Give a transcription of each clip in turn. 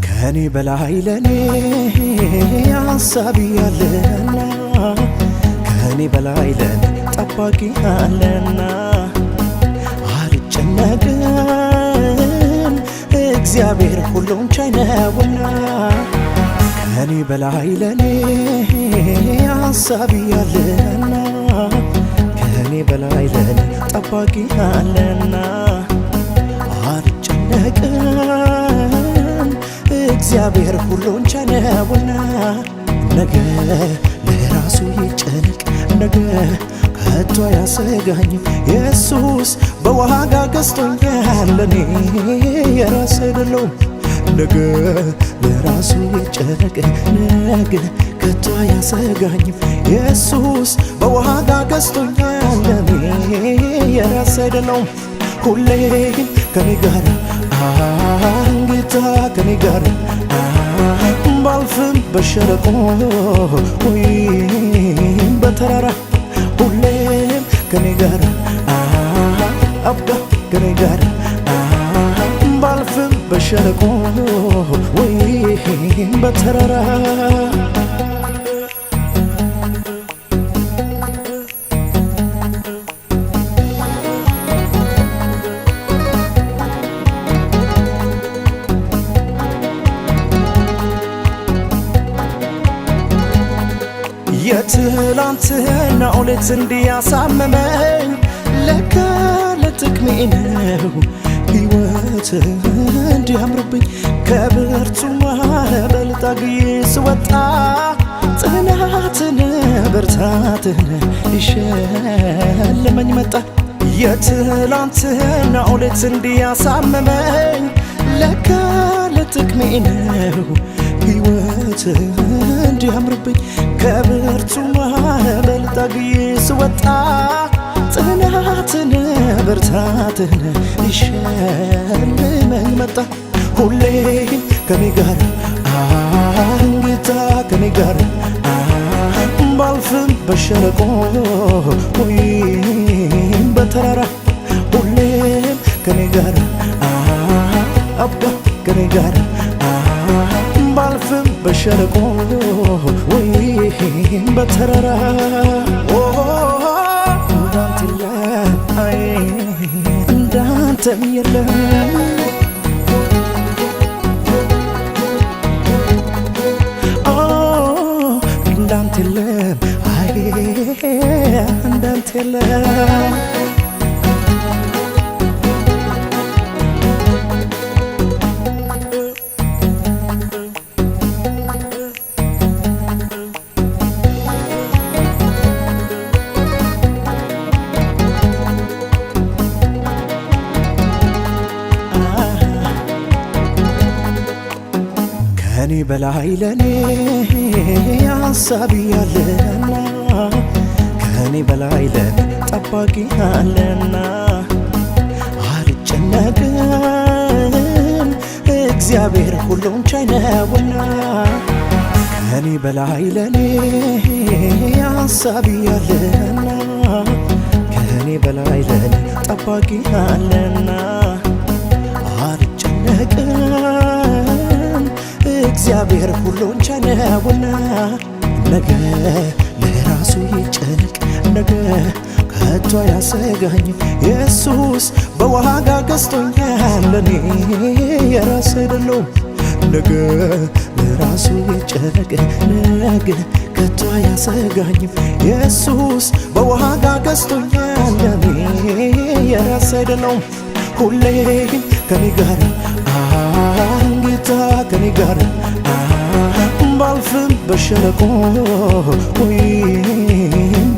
ከኔ በላይ ለኔ ሐሳቢ ያለና ከኔ በላይ ለኔ ጠባቂ ያለና አልጨነቅም እግዚአብሔር ሁሉን ቻይ ነውና ከኔ በላይ ለኔ ሐሳቢ ያለና ከኔ በላይ ለኔ ጠባቂ ያለና አልጨነቅም እግዚአብሔር ሁሉን ቻይ ነውና ነገ ለራሱ ይጨነቅ ነገ ከቶ አያሰጋኝም ኢየሱስ በዋጋ ገዝቶኛል ለኔ የራስ አይደለሁም ነገ ለራሱ ይጨነቅ ነገ ከቶ አያሰጋኝም ኢየሱስ በዋጋ ገዝቶኛል ለኔ የራስ አይደለሁም ሁሌ ከኔ ጋር ጌታ ከኔ ጋር ባልፍም በሸለቆ ወይም በተራራ ሁሌም ከኔ ጋር አባ ከኔ ጋር ባልፍም በሸለቆ ወይም በተራራ የትላንትናው ሌት እንዲያሳመመኝ ለካ ለጥቅሜ ነው ሕይወት እንዲያምርብኝ ከብርቱ ማዕበል ታግዬ ስወጣ ጽናትን ብርታትን ይሸልመኝ መጣ የትላንትናው ሌት እንዲያሳመመኝ ለካ ለጥቅሜ ነው ሕይወት እንዲያምርብኝ ከብርቱ ማዕበል ታግዬ ስወጣ ጽናትን ብርታትን ይሸልመኝ መጣ ሁሌም ከኔ ጋር ጌታ ከኔ ጋር ባልፍም በሸለቆ ወይም በተራራ ሁሌም ከኔ ጋር አባ ከኔ ጋር ባልፍም በሸለቆ ወይም በተራራ እንዳንተም የለም እንዳንተ የለም እንዳንተ የለም ከኔ በላይ ለኔ ሐሳቢ ያለና ከኔ በላይ ለኔ ጠባቂ ያለና አልጨነቅም እግዚአብሔር ሁሉን ቻይ ነውና ከኔ በላይ ለኔ ሐሳቢ ያለና ከኔ በላይ ለኔ ጠባቂ ያለና አልጨነቅም እግዚአብሔር ሁሉን ቻይ ነውና ነገ ለራሱ ይጨነቅ ነገ ከቶ አያሰጋኝም ኢየሱስ በዋጋ ገዝቶኛል ለኔ የራስ አይደለሁም ነገ ለራሱ ይጨነቅ ነገ ከቶ አያሰጋኝም ኢየሱስ በዋጋ ገዝቶኛል ለኔ የራስ አይደለሁም ሁሌም ከኔ ጋር ጌታ ከኔ ጋር ባልፍም በሸለቆ ወይም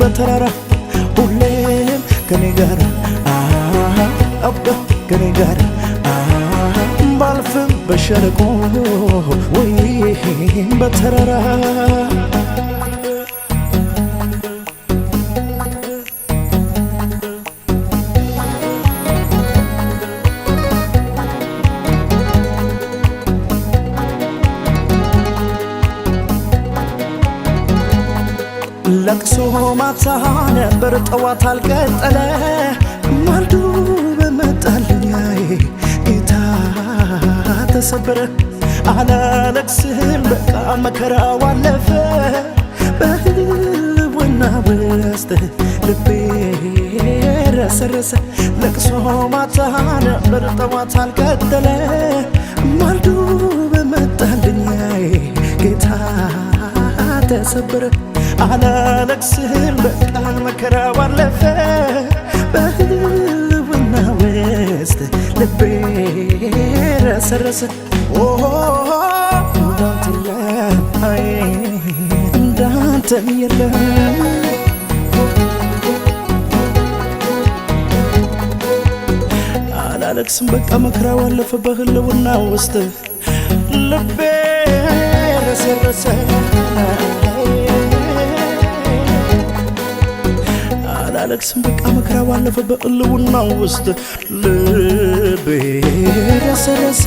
በተራራ ሁሌም ከኔ ጋር አባ ከኔ ጋር ባልፍም በሸለቆ ወይም በተራራ ለቅሶ ማታ ነበር ጠዋት አልቀጠለ ማልዶ በመጣልኛዬ ጌታ ተሰበረ አላለቅስም በቃ መከራው አለፈ በህልውና ውስጥ ልቤ ረሰረሰ ለቅሶ ማታ ነበር ጠዋት አልቀጠለ ማልዶ በመጣልኛዬ ጌታ ተሰበረ አላለቅስም በቃ መከራው አለፈ በህልውና ውስጥ ልቤ ረሰረሰ እንዳንተ የለም እንዳንተ የለም አላለቅስም በቃ መከራው አለፈ በህልውና ውስጥ ልቤ ረሰረሰ አላለቅስም በቃ መከራው አለፈ በህልውና ውስጥ ልቤ ረሰረሰ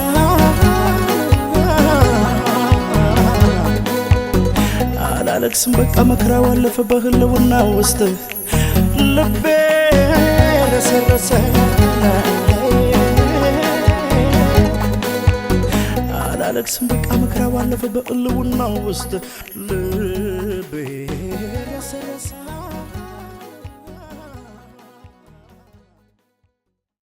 አላለቅስም በቃ መከራው አለፈ በህልውና ውስጥ ልቤ ረሰረሰ አላለቅስም በቃ መከራው አለፈ በህልውና ውስጥ ልቤ ረሰረሰ